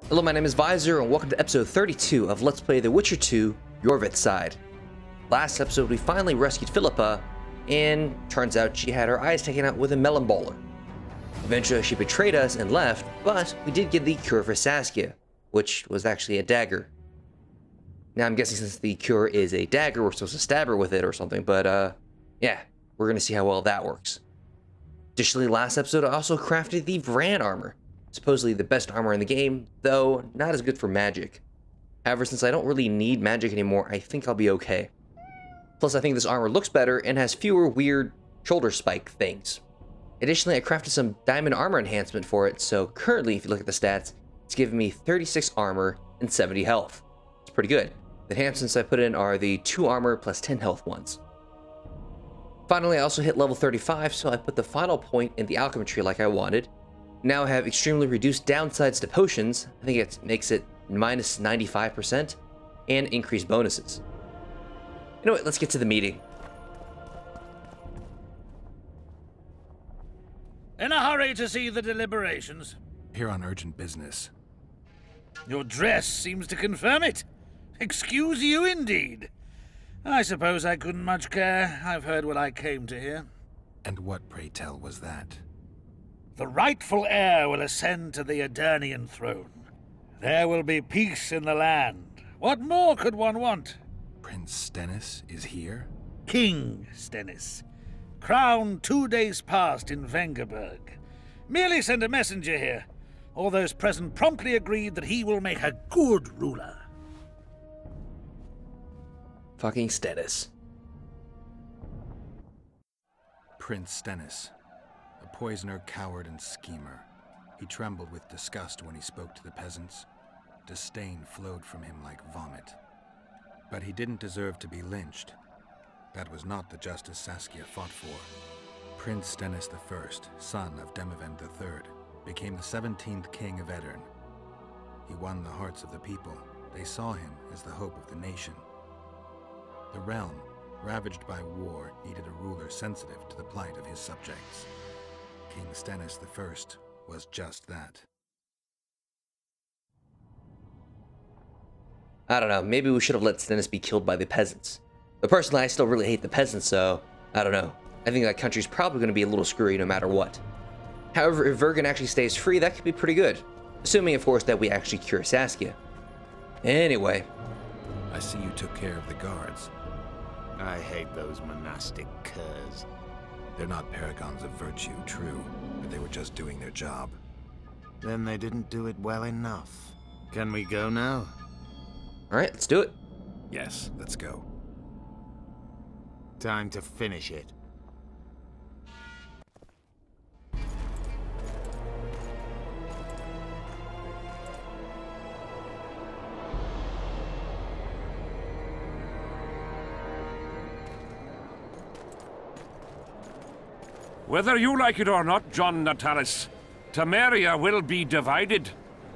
Hello, my name is Visor, and welcome to episode 32 of Let's Play The Witcher 2, Iorveth side. Last episode, we finally rescued Philippa, and turns out she had her eyes taken out with a melon baller. Eventually, she betrayed us and left, but we did get the cure for Saskia, which was actually a dagger. Now, I'm guessing since the cure is a dagger, we're supposed to stab her with it or something, but, yeah, we're gonna see how well that works. Additionally, last episode, I also crafted the Vran armor. Supposedly the best armor in the game, though not as good for magic. However, since I don't really need magic anymore, I think I'll be okay. Plus, I think this armor looks better and has fewer weird shoulder spike things. Additionally, I crafted some diamond armor enhancement for it, so currently, if you look at the stats, it's giving me 36 armor and 70 health. It's pretty good. The enhancements I put in are the 2 armor plus 10 health ones. Finally, I also hit level 35, so I put the final point in the alchemy tree like I wanted. Now I have extremely reduced downsides to potions. I think it makes it minus 95% and increased bonuses. You know what, let's get to the meeting. In a hurry to see the deliberations? Here on urgent business. Your dress seems to confirm it. Excuse you indeed. I suppose I couldn't much care. I've heard what I came to hear. And what, pray tell, was that? The rightful heir will ascend to the Edirnian throne. There will be peace in the land. What more could one want? Prince Stennis is here? King Stennis. Crowned 2 days past in Vengerberg. Merely send a messenger here. All those present promptly agreed that he will make a good ruler. Fucking Stennis. Prince Stennis. A poisoner, coward, and schemer. He trembled with disgust when he spoke to the peasants. Disdain flowed from him like vomit. But he didn't deserve to be lynched. That was not the justice Saskia fought for. Prince Stennis I, son of Demavend III, became the 17th king of Edirn. He won the hearts of the people. They saw him as the hope of the nation. The realm, ravaged by war, needed a ruler sensitive to the plight of his subjects. King Stennis I was just that. I don't know, maybe we should have let Stennis be killed by the peasants. But personally, I still really hate the peasants, so I don't know. I think that country's probably going to be a little screwy no matter what. However, if Vergen actually stays free, that could be pretty good. Assuming, of course, that we actually cure Saskia. Anyway. I see you took care of the guards. I hate those monastic curs. They're not paragons of virtue, true, but they were just doing their job. Then they didn't do it well enough. Can we go now? Alright, let's do it. Yes, let's go. Time to finish it. Whether you like it or not, John Natalis, Temeria will be divided.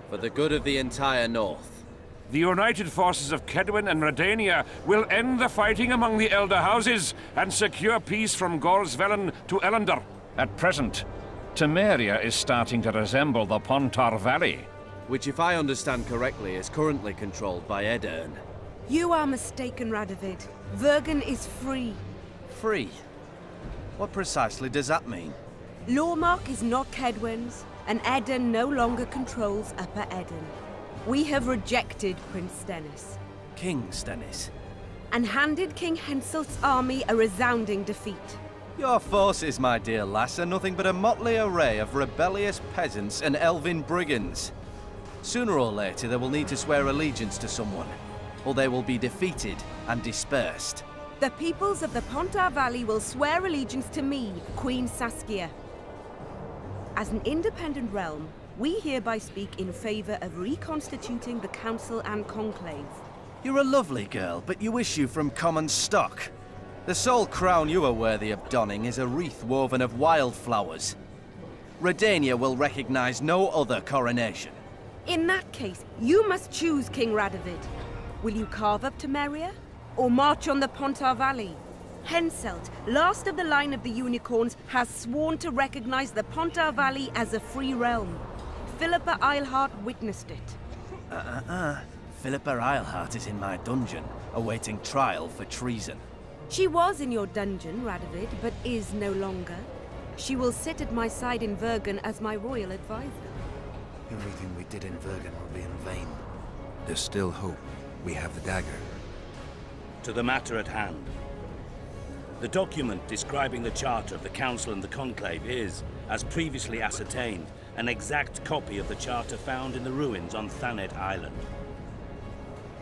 For the good of the entire North. The united forces of Kedwin and Redania will end the fighting among the Elder Houses and secure peace from Gorsvelen to Ellender. At present, Temeria is starting to resemble the Pontar Valley. Which, if I understand correctly, is currently controlled by Edirn. You are mistaken, Radovid. Vergen is free. Free? What precisely does that mean? Lawmark is not Kedwin's, and Edirn no longer controls Upper Edirn. We have rejected Prince Stennis. King Stennis? And handed King Henselt's army a resounding defeat. Your forces, my dear lass, are nothing but a motley array of rebellious peasants and elven brigands. Sooner or later, they will need to swear allegiance to someone, or they will be defeated and dispersed. The peoples of the Pontar Valley will swear allegiance to me, Queen Saskia. As an independent realm, we hereby speak in favor of reconstituting the Council and Conclave. You're a lovely girl, but you issue from common stock. The sole crown you are worthy of donning is a wreath woven of wildflowers. Redania will recognize no other coronation. In that case, you must choose, King Radovid. Will you carve up Temeria, or march on the Pontar Valley? Henselt, last of the line of the unicorns, has sworn to recognize the Pontar Valley as a free realm. Philippa Eilhart witnessed it. Philippa Eilhart is in my dungeon, awaiting trial for treason. She was in your dungeon, Radovid, but is no longer. She will sit at my side in Vergen as my royal advisor. Everything we did in Vergen will be in vain. There's still hope. We have the dagger. To the matter at hand. The document describing the charter of the Council and the Conclave is, as previously ascertained, an exact copy of the charter found in the ruins on Thanet Island.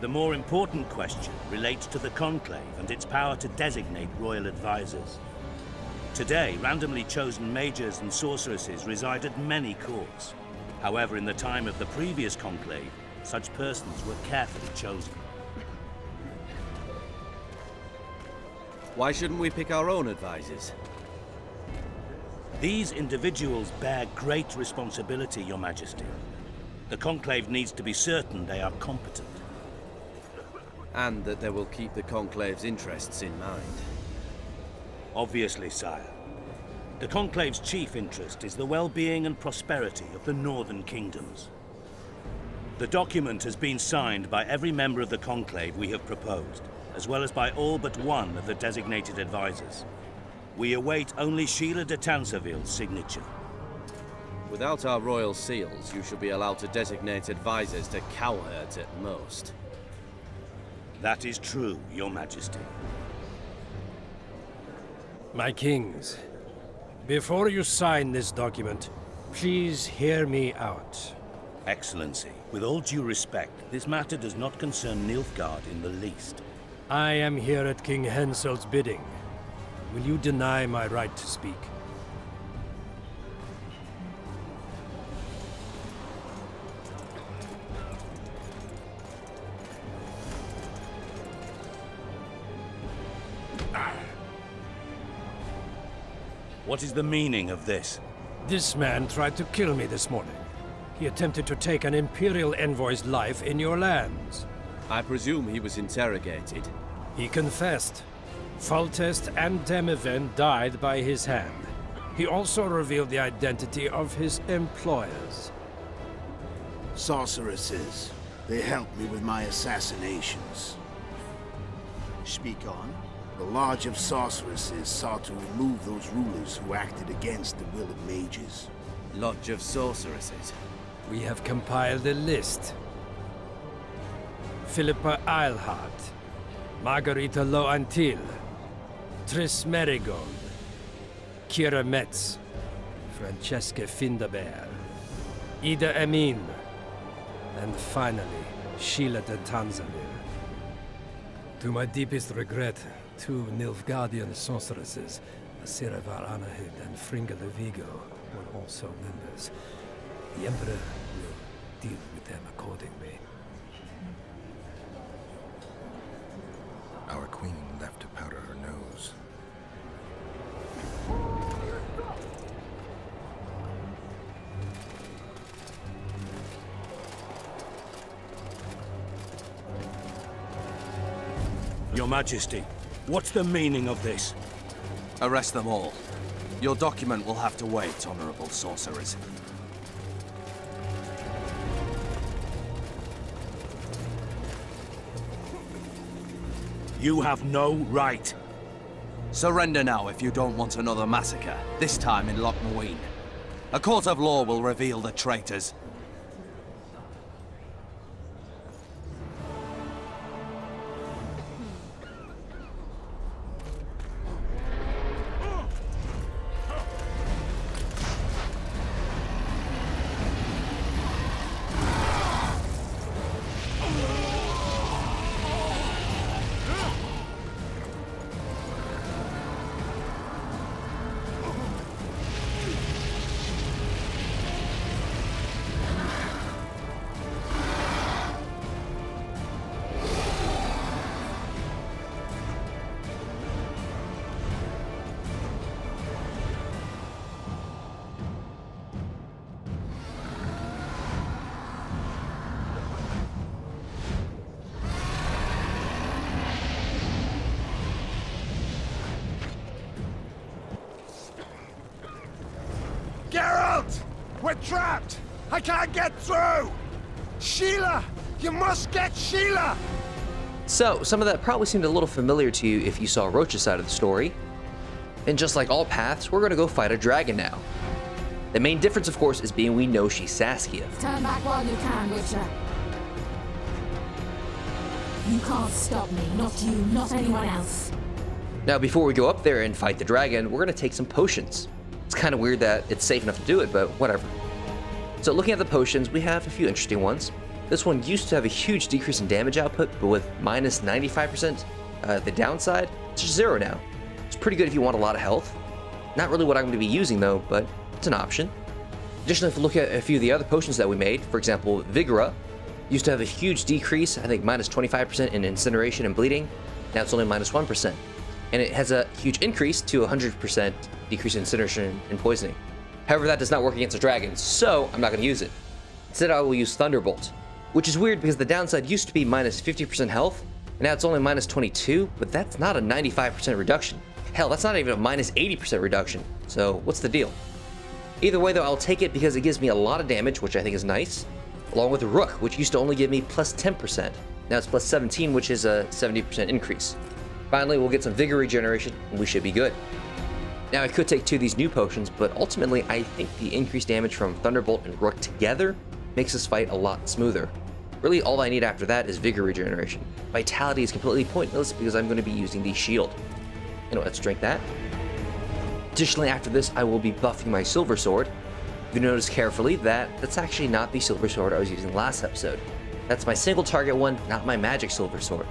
The more important question relates to the Conclave and its power to designate royal advisors. Today, randomly chosen mages and sorceresses reside at many courts. However, in the time of the previous Conclave, such persons were carefully chosen. Why shouldn't we pick our own advisors? These individuals bear great responsibility, Your Majesty. The Conclave needs to be certain they are competent. And that they will keep the Conclave's interests in mind. Obviously, sire. The Conclave's chief interest is the well-being and prosperity of the Northern Kingdoms. The document has been signed by every member of the Conclave we have proposed, as well as by all but one of the designated advisors. We await only Sheila de Tanseville's signature. Without our royal seals, you should be allowed to designate advisors to cowherds at most. That is true, Your Majesty. My kings, before you sign this document, please hear me out. Excellency, with all due respect, this matter does not concern Nilfgaard in the least. I am here at King Hensel's bidding. Will you deny my right to speak? What is the meaning of this? This man tried to kill me this morning. He attempted to take an Imperial envoy's life in your lands. I presume he was interrogated. He confessed. Foltest and Temeria died by his hand. He also revealed the identity of his employers. Sorceresses. They helped me with my assassinations. Speak on. The Lodge of Sorceresses sought to remove those rulers who acted against the will of mages. Lodge of Sorceresses? We have compiled a list. Philippa Eilhart, Margarita Loantil, Triss Merigold, Kira Metz, Francesca Findaber, Ida Emin, and finally, Sheila de Tanseville. To my deepest regret, 2 Nilfgaardian sorceresses, Asira Varanahid and Fringa de Vigo, were also members. The Emperor will deal with them accordingly. Our queen left to powder her nose. Your Majesty, what's the meaning of this? Arrest them all. Your document will have to wait, honorable sorcerers. You have no right. Surrender now if you don't want another massacre, this time in Loch Muin. A court of law will reveal the traitors. Geralt! We're trapped! I can't get through! Sheila! You must get Sheila! So, some of that probably seemed a little familiar to you if you saw Roach's side of the story. And just like all paths, we're going to go fight a dragon now. The main difference, of course, is being we know she's Saskia. Turn back while you can, Witcher. You can't stop me, not you, not anyone else. Now, before we go up there and fight the dragon, we're going to take some potions. It's kind of weird that it's safe enough to do it, but whatever. So looking at the potions, we have a few interesting ones. This one used to have a huge decrease in damage output, but with minus 95%, the downside, it's just 0 now. It's pretty good if you want a lot of health. Not really what I'm going to be using though, but it's an option. Additionally, if we look at a few of the other potions that we made, for example, Vigora, used to have a huge decrease, I think minus 25% in incineration and bleeding. Now it's only minus 1%. And it has a huge increase to 100% decrease in incineration and poisoning. However, that does not work against a dragon, so I'm not going to use it. Instead, I will use Thunderbolt, which is weird because the downside used to be minus 50% health, and now it's only minus 22, but that's not a 95% reduction. Hell, that's not even a minus 80% reduction, so what's the deal? Either way though, I'll take it because it gives me a lot of damage, which I think is nice, along with Rook, which used to only give me plus 10%. Now it's plus 17, which is a 70% increase. Finally, we'll get some Vigor regeneration, and we should be good. Now, I could take 2 of these new potions, but ultimately, I think the increased damage from Thunderbolt and Rook together makes this fight a lot smoother. Really, all I need after that is Vigor regeneration. Vitality is completely pointless because I'm going to be using the shield. Anyway, let's drink that. Additionally, after this, I will be buffing my Silver Sword. If you notice carefully, that's actually not the Silver Sword I was using last episode. That's my single target one, not my magic Silver Sword.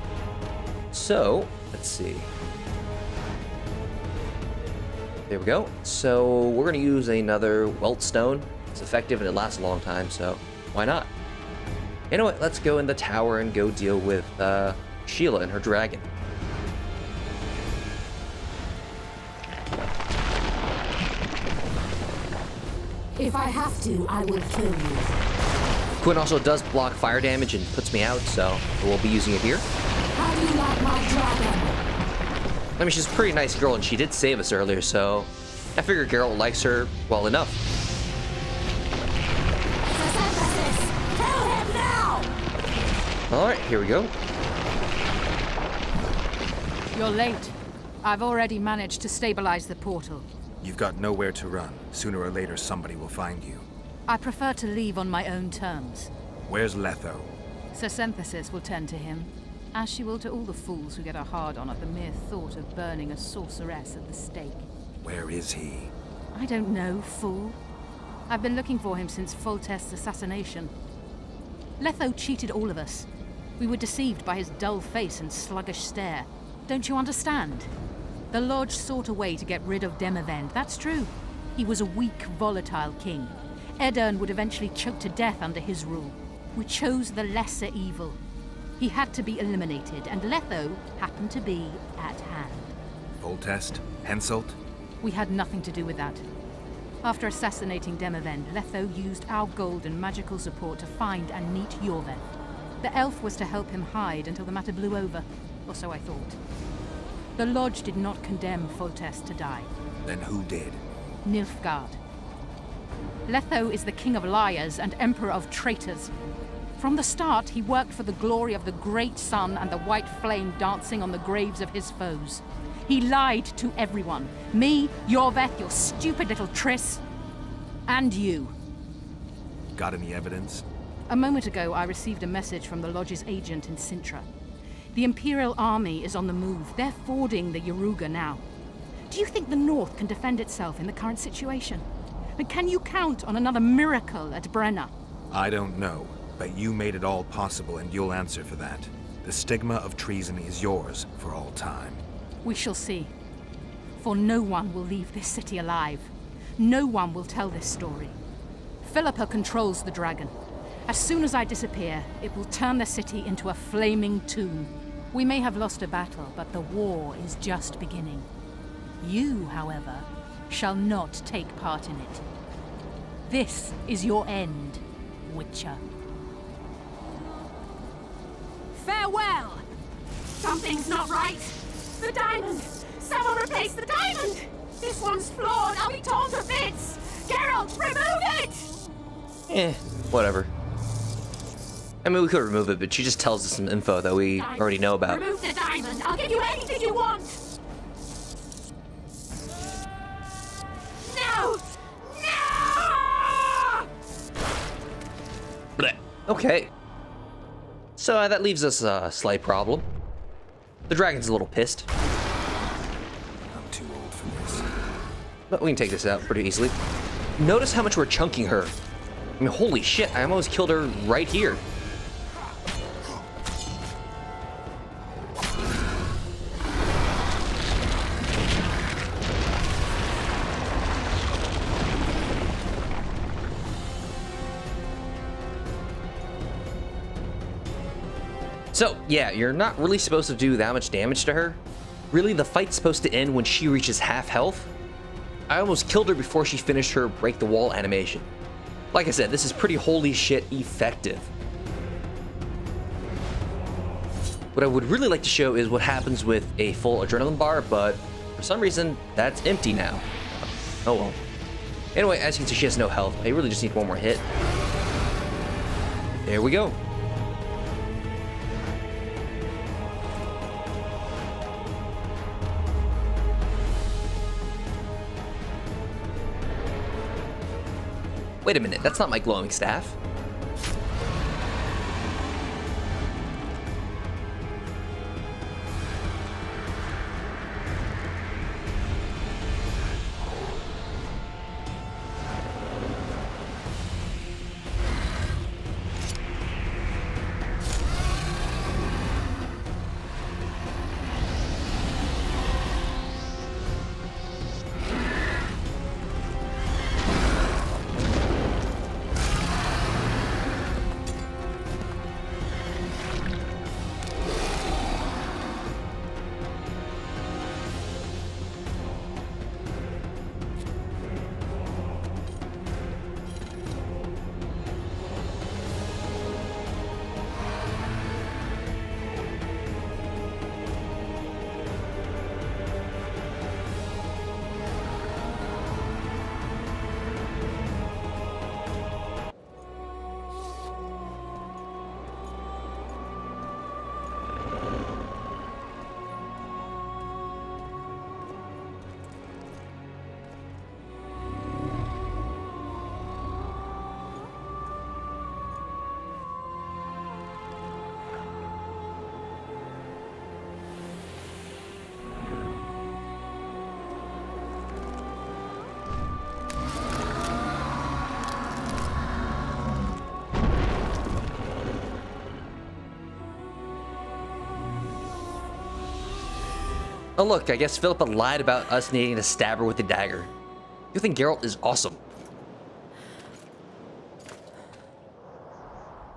So, let's see. There we go. So we're going to use another Welt Stone. It's effective and it lasts a long time, so why not? Anyway, let's go in the tower and go deal with Sheila and her dragon. If I have to, I will kill you. Quinn also does block fire damage and puts me out, so we'll be using it here. How do you like my dragon? I mean, she's a pretty nice girl, and she did save us earlier, so I figure Geralt likes her well enough. Saesenthessis! Kill him now! Alright, here we go. You're late. I've already managed to stabilize the portal. You've got nowhere to run. Sooner or later, somebody will find you. I prefer to leave on my own terms. Where's Letho? Saesenthessis will tend to him, as she will to all the fools who get a hard-on at the mere thought of burning a sorceress at the stake. Where is he? I don't know, fool. I've been looking for him since Foltest's assassination. Letho cheated all of us. We were deceived by his dull face and sluggish stare. Don't you understand? The Lodge sought a way to get rid of Demavend, that's true. He was a weak, volatile king. Edirn would eventually choke to death under his rule. We chose the lesser evil. He had to be eliminated, and Letho happened to be at hand. Foltest? Henselt? We had nothing to do with that. After assassinating Demavend, Letho used our gold and magical support to find and meet Iorveth. The elf was to help him hide until the matter blew over, or so I thought. The Lodge did not condemn Foltest to die. Then who did? Nilfgaard. Letho is the king of liars and emperor of traitors. From the start, he worked for the glory of the great sun and the white flame dancing on the graves of his foes. He lied to everyone. Me, Iorveth, your stupid little Triss, and you. Got any evidence? A moment ago, I received a message from the Lodge's agent in Sintra. The Imperial Army is on the move. They're fording the Yaruga now. Do you think the North can defend itself in the current situation? And can you count on another miracle at Brenna? I don't know. But you made it all possible, and you'll answer for that. The stigma of treason is yours for all time. We shall see. For no one will leave this city alive. No one will tell this story. Philippa controls the dragon. As soon as I disappear, it will turn the city into a flaming tomb. We may have lost a battle, but the war is just beginning. You, however, shall not take part in it. This is your end, Witcher. Farewell! Something's not right! The diamond! Someone replace the diamond! This one's flawed! I'll be torn to bits! Geralt, remove it! Whatever. I mean, we could remove it, but she just tells us some info that we already know about. Remove the diamond. I'll give you anything you want. No! No! Blech. Okay. So that leaves us a slight problem. The dragon's a little pissed. I'm too old for this. But we can take this out pretty easily. Notice how much we're chunking her. I mean, holy shit, I almost killed her right here. So, yeah, you're not really supposed to do that much damage to her. Really, the fight's supposed to end when she reaches half health. I almost killed her before she finished her break the wall animation. Like I said, this is pretty holy shit effective. What I would really like to show is what happens with a full adrenaline bar, but for some reason, that's empty now. Oh well. Anyway, as you can see, she has no health. I really just need one more hit. There we go. Wait a minute, that's not my glowing staff. Oh look, I guess Philippa lied about us needing to stab her with the dagger. You think Geralt is awesome.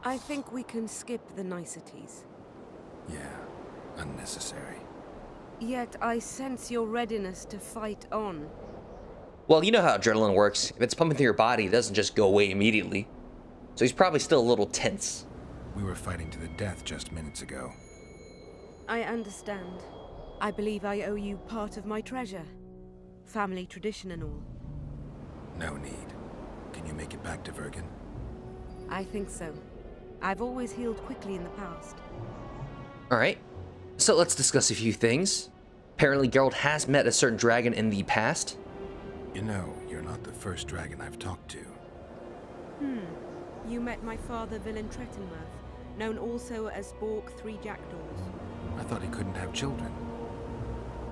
I think we can skip the niceties. Yeah, unnecessary. Yet I sense your readiness to fight on. Well, you know how adrenaline works. If it's pumping through your body, it doesn't just go away immediately. So he's probably still a little tense. We were fighting to the death just minutes ago. I understand. I believe I owe you part of my treasure. Family tradition and all. No need. Can you make it back to Vergen? I think so. I've always healed quickly in the past. Alright, so let's discuss a few things. Apparently Geralt has met a certain dragon in the past. You know, you're not the first dragon I've talked to. You met my father, Villain Trettenworth, known also as Bork Three Jackdaws. I thought he couldn't have children.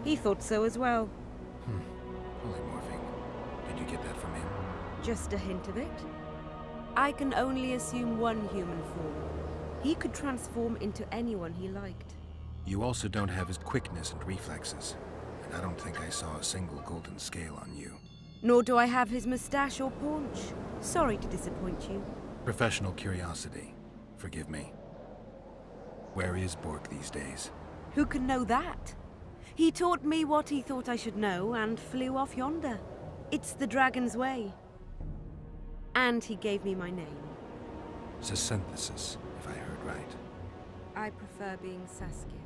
He thought so as well. Polymorphing. Did you get that from him? Just a hint of it. I can only assume one human form. He could transform into anyone he liked. You also don't have his quickness and reflexes. And I don't think I saw a single golden scale on you. Nor do I have his mustache or paunch. Sorry to disappoint you. Professional curiosity. Forgive me. Where is Bork these days? Who can know that? He taught me what he thought I should know and flew off yonder. It's the dragon's way. And he gave me my name. Saesenthessis, if I heard right. I prefer being Saskia.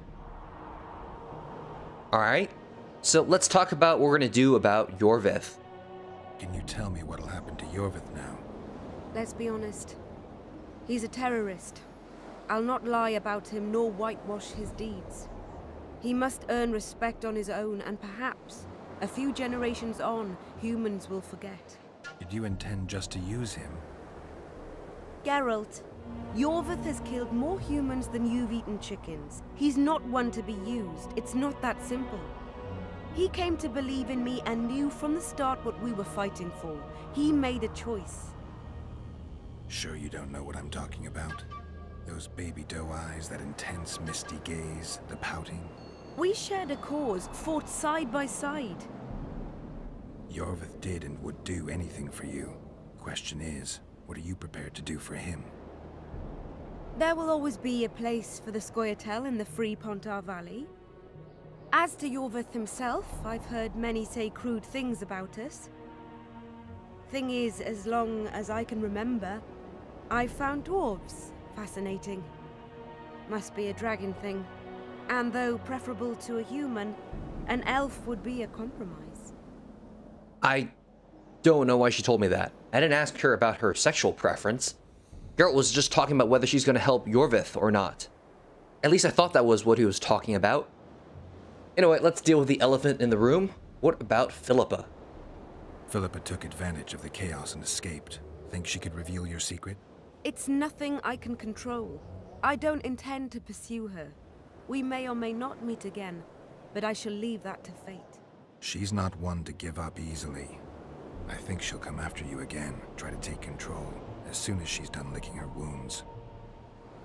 Alright, so let's talk about what we're going to do about Iorveth. Can you tell me what'll happen to Iorveth now? Let's be honest. He's a terrorist. I'll not lie about him nor whitewash his deeds. He must earn respect on his own, and perhaps, a few generations on, humans will forget. Did you intend just to use him? Geralt, Iorveth has killed more humans than you've eaten chickens. He's not one to be used. It's not that simple. He came to believe in me and knew from the start what we were fighting for. He made a choice. Sure you don't know what I'm talking about? Those baby doe eyes, that intense, misty gaze, the pouting. We shared a cause, fought side by side. Iorveth did and would do anything for you. Question is, what are you prepared to do for him? There will always be a place for the Scoia'tael in the free Pontar Valley. As to Iorveth himself, I've heard many say crude things about us. Thing is, as long as I can remember, I've found dwarves fascinating. Must be a dragon thing. And though preferable to a human, an elf would be a compromise. I don't know why she told me that. I didn't ask her about her sexual preference. Geralt was just talking about whether she's going to help Iorveth or not. At least I thought that was what he was talking about. Anyway, let's deal with the elephant in the room. What about Philippa? Philippa took advantage of the chaos and escaped. Think she could reveal your secret? It's nothing I can control. I don't intend to pursue her. We may or may not meet again, but I shall leave that to fate. She's not one to give up easily. I think she'll come after you again, try to take control, as soon as she's done licking her wounds.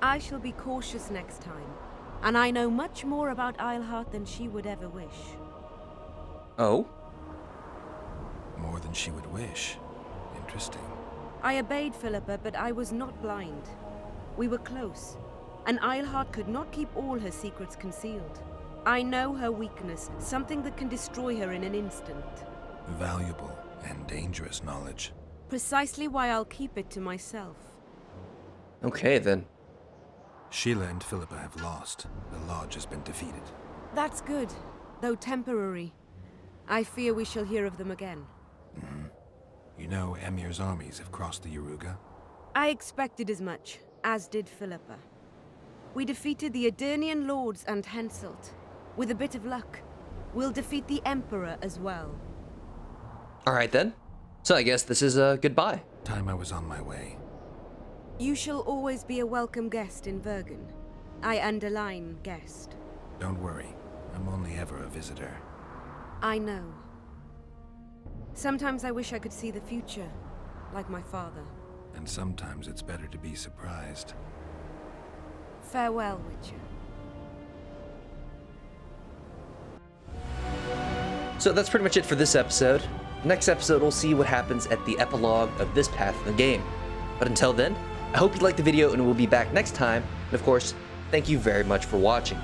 I shall be cautious next time, and I know much more about Iorveth than she would ever wish. Oh? More than she would wish. Interesting. I obeyed Philippa, but I was not blind. We were close, and Iorveth could not keep all her secrets concealed. I know her weakness, something that can destroy her in an instant. Valuable and dangerous knowledge. Precisely why I'll keep it to myself. Okay, then. Sheila and Philippa have lost. The Lodge has been defeated. That's good, though temporary. I fear we shall hear of them again. You know Emir's armies have crossed the Yaruga? I expected as much, as did Philippa. We defeated the Aedirnian lords and Henselt. With a bit of luck, we'll defeat the Emperor as well. Alright then. So I guess this is a goodbye. Time I was on my way. You shall always be a welcome guest in Vergen. I underline guest. Don't worry, I'm only ever a visitor. I know. Sometimes I wish I could see the future, like my father. And sometimes it's better to be surprised. Farewell, Witcher. So that's pretty much it for this episode. Next episode, we'll see what happens at the epilogue of this path in the game. But until then, I hope you liked the video and we'll be back next time. And of course, thank you very much for watching.